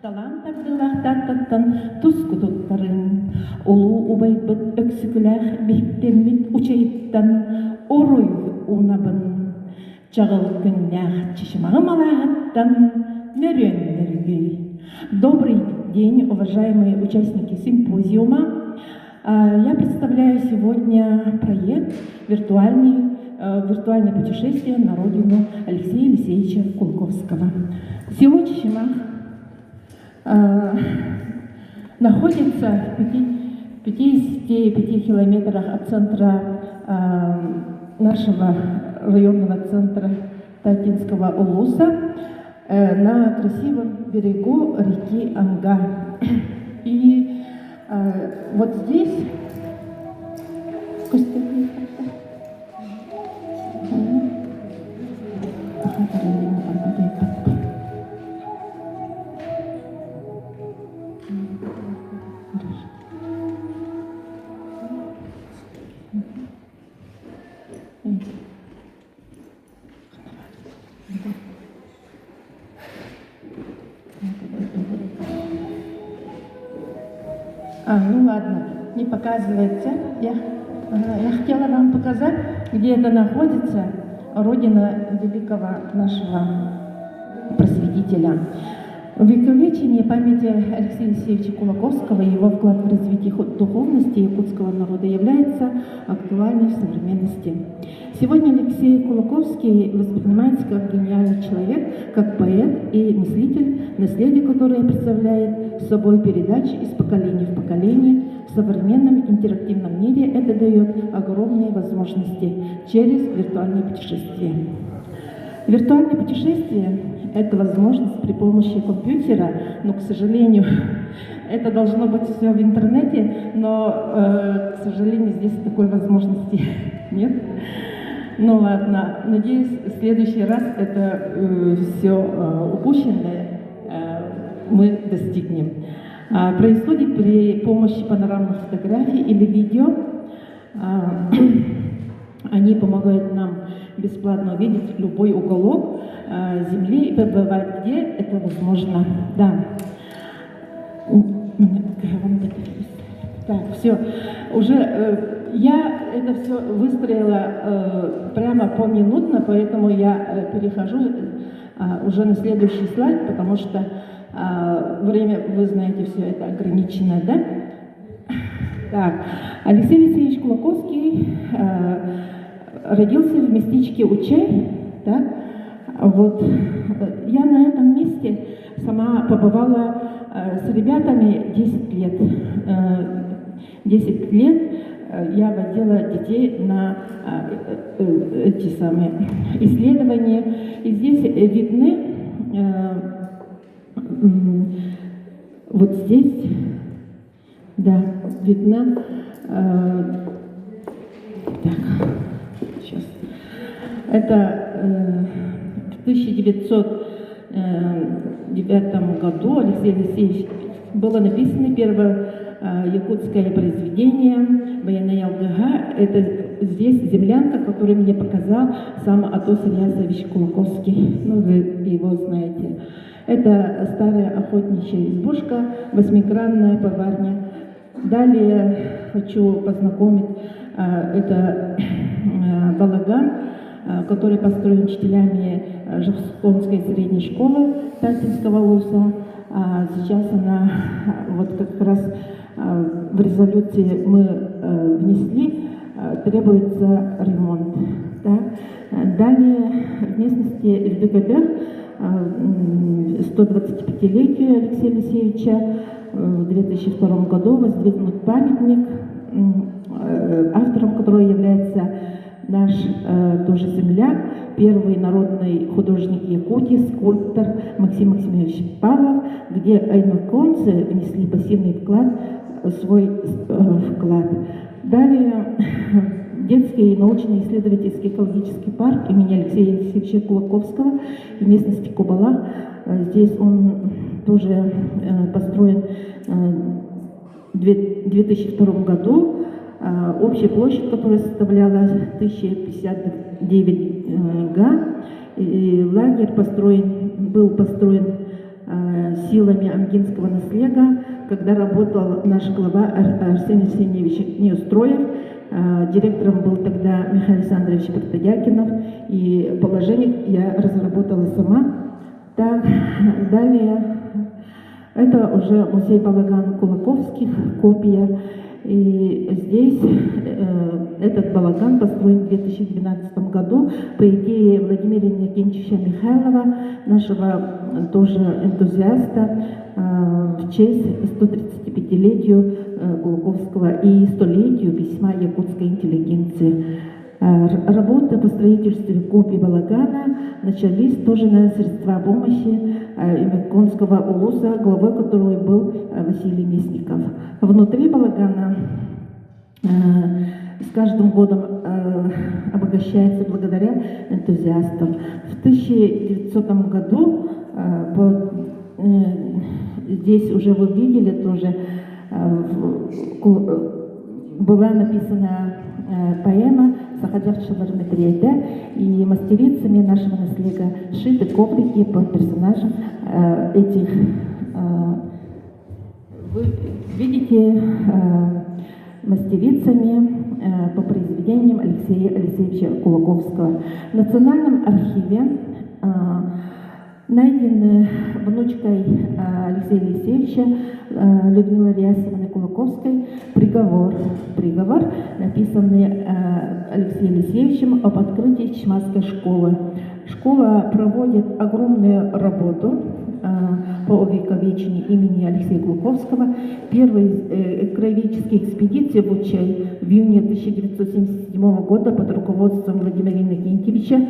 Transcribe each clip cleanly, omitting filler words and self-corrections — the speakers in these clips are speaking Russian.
Талан тардылахтаттан тускутуттарын, улу убайбыт өксүкүлэх бихтеммит учайыттан оруй унабын, чагыл күннях чешмагы малахаттан мөрөннергей. Добрый день, уважаемые участники симпозиума. Я представляю сегодня проект «Виртуальное путешествие на родину» Алексея Елисеевича Кулаковского. Село Чишмах находится в 55 километрах от центра нашего районного центра Татинского улуса на красивом берегу реки Анга. И вот здесь ну ладно, не показывается. Я хотела вам показать, где это находится, родина великого нашего просветителя. Увековечение памяти Алексея Елисеевича Кулаковского и его вклад в развитие духовности якутского народа является актуальной в современности. Сегодня Алексей Кулаковский воспринимается как гениальный человек, как поэт и мыслитель, наследие которое представляет собой передачи из поколения в поколение. В современном интерактивном мире это дает огромные возможности через виртуальные путешествия. Виртуальное путешествие – это возможность при помощи компьютера, но, к сожалению, это должно быть все в интернете, но, к сожалению, здесь такой возможности нет. Ну ладно, надеюсь, в следующий раз это все упущенное мы достигнем. Происходит при помощи панорамных фотографий или видео. Они помогают нам бесплатно увидеть любой уголок Земли и побывать, где это возможно. Да. Так, все. Уже я это все выстроила прямо поминутно, поэтому я перехожу уже на следующий слайд, потому что время, вы знаете, все это ограничено, да? Так, Алексей Елисеевич Кулаковский родился в местечке Учай, так? Вот. Я на этом месте сама побывала с ребятами 10 лет. 10 лет я водила детей на эти самые исследования. И здесь видны вот здесь, да, видно, так, сейчас, это в 1909 году Алексей Елисеевич было написано первое якутское произведение «Военная ЛГГ». Это здесь землянка, которую мне показал сам Атос Ильясович Кулаковский. Ну, вы его знаете. Это старая охотничья избушка, восьмигранная поварня. Далее хочу познакомить, это балаган, который построен учителями Жахсконской средней школы Татинского улуса. Сейчас она, вот как раз в резолюции мы внесли, требуется ремонт. Да? Далее в местности Эльбекабер 125-летию Алексея Елисеевича в 2002 году воздвигнут памятник, автором которого является наш тоже земляк, первый народный художник Якутии, скульптор Максим Максимович Павлов, где аймаконцы внесли пассивный вклад, свой вклад. Далее детский научно-исследовательский экологический парк имени Алексея Елисеевича Кулаковского в местности Кубалах. Здесь он тоже построен в 2002 году. Общая площадь, которая составляла 1059 га. И лагерь был построен силами Амгинского наследия, когда работал наш глава Арсений Арсеньевич Неустроев. Директором был тогда Михаил Александрович Портодякинов, и положение я разработала сама. Так, далее, это уже музей балаган Кулаковских, копия. И здесь этот балаган построен в 2012 году по идее Владимира Иннокентьевича Михайлова, нашего тоже энтузиаста, в честь 135-летию Кулаковского и 100-летию письма якутской интеллигенции. Работы по строительству копий балагана начались тоже на средства помощи Имяконского улуса, главой которого был Василий Местников. Внутри балагана с каждым годом обогащается благодаря энтузиастам. В 1900 году здесь уже вы видели тоже была написана поэма «Сахаджавчалар Медрейда», и мастерицами нашего наследия шиты коврики по персонажам этих. Вы видите мастерицами по произведениям Алексея Алексеевича Кулаковского. В Национальном архиве найдены внучкой Алексея Алексеевича Людмилы Рясовны Кулаковской приговор, написанный Алексеем Алексеевичем об открытии Чмасской школы. Школа проводит огромную работу по увековечению имени Алексея Кулаковского. Первые краеведческие экспедиции в Учай в июне 1977 года под руководством Владимира Иннокентьевича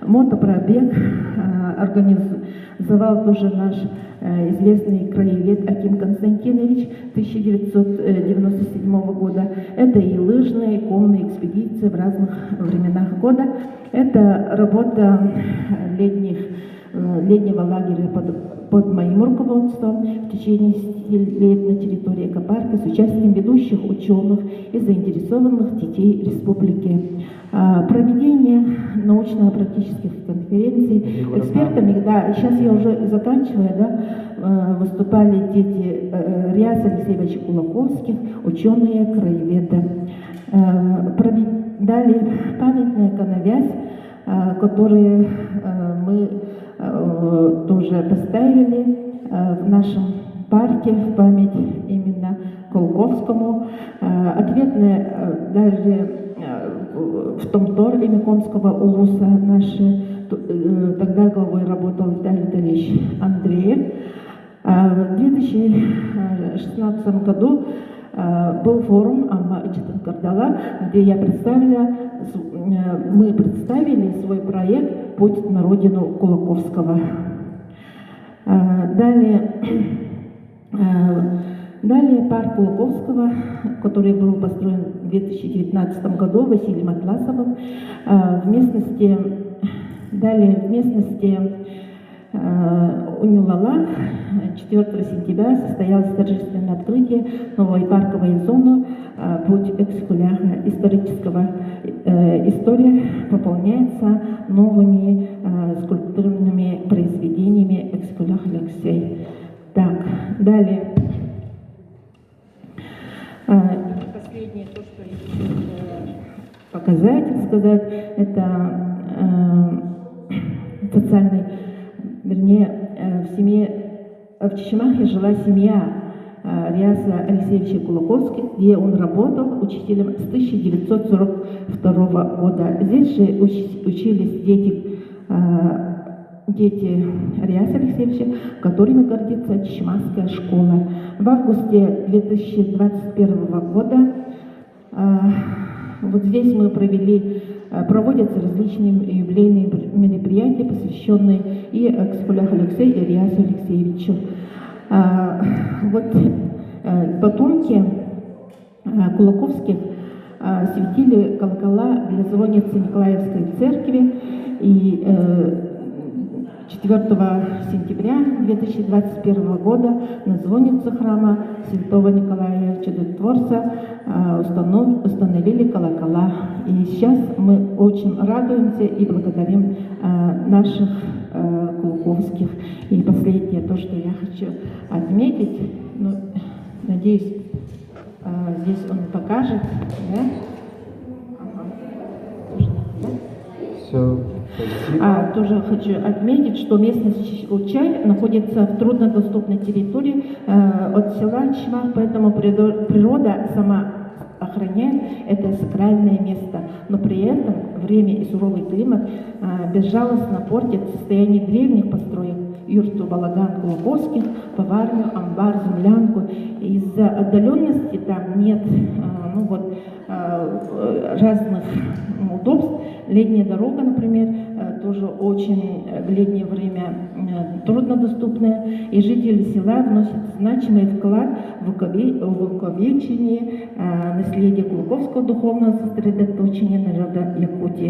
мотопробег организовал тоже наш известный краевед Аким Константинович 1997 года. Это и лыжные, и конные экспедиции в разных временах года. Это работа летнего лагеря под моим руководством в течение 10 лет на территории экопарка с участием ведущих ученых и заинтересованных детей республики. Проведение научно-практических конференций экспертами, да, сейчас я уже заканчиваю, да, выступали дети Ряса Алексеевича Кулаковских, ученые, краеведы. Далее памятная коновязь, которые мы тоже поставили в нашем парке в память именно Кулаковскому. Ответные даже в Томтор Имяконского улуса наши, тогда главой работал Виталий Витальевич Андреев. В 2016 году был форум Амма Ичтан-Кардала, где мы представили свой проект «Путь на родину Кулаковского». Далее парк Кулаковского, который был построен в 2019 году Василием Атласовым, в местности Унюлала 4 сентября состоялось торжественное открытие новой парковой зоны «Путь экскуляха» исторического. История пополняется новыми скульптурными произведениями экскулях Алексей. Так, далее. Последнее, то, что я хочу сказать, это социальный, вернее, в Чечмахе жила семья Ряса Алексеевича Кулаковских, где он работал учителем с 1942 года. Здесь же учились дети Ряса Алексеевича, которыми гордится Чечмахская школа. В августе 2021 года вот здесь мы проводятся различные юбилейные мероприятия, посвященные и экскулях Алексею и Рясу Алексеевичу. Вот потомки Кулаковских светили колокола для звонницы Николаевской церкви, и 4 сентября 2021 года на звонницу храма Святого Николая Чудотворца установили колокола. И сейчас мы очень радуемся и благодарим наших Клуковских. И последнее, то, что я хочу отметить, ну, надеюсь, здесь он покажет, да? Все, спасибо. Тоже хочу отметить, что местность Учай находится в труднодоступной территории от села Чмах, поэтому природа сама охраняет это сакральное место. Но при этом время и суровый климат безжалостно портят состояние древних построек: юрту, балаган Клуковских, поварню, амбар, землянку. Из-за отдаленности там нет разных удобств. Летняя дорога, например, тоже очень в летнее время труднодоступная, и жители села вносят значимый вклад в увековечение наследия Клуковского духовного сосредоточения народа Якутии.